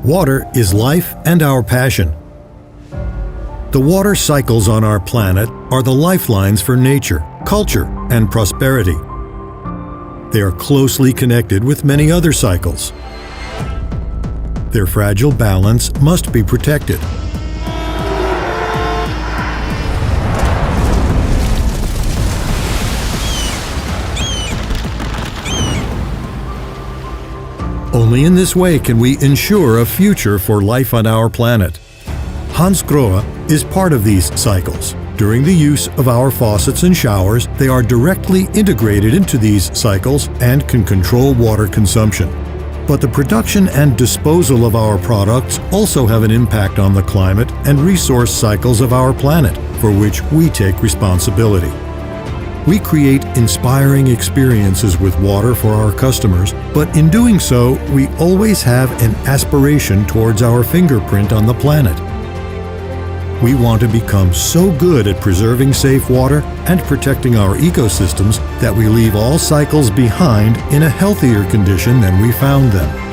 Water is life and our passion. The water cycles on our planet are the lifelines for nature, culture, and prosperity. They are closely connected with many other cycles. Their fragile balance must be protected. Only in this way can we ensure a future for life on our planet. Hansgrohe is part of these cycles. During the use of our faucets and showers, they are directly integrated into these cycles and can control water consumption. But the production and disposal of our products also have an impact on the climate and resource cycles of our planet, for which we take responsibility. We create inspiring experiences with water for our customers, but in doing so, we always have an aspiration towards our fingerprint on the planet. We want to become so good at preserving safe water and protecting our ecosystems that we leave all cycles behind in a healthier condition than we found them.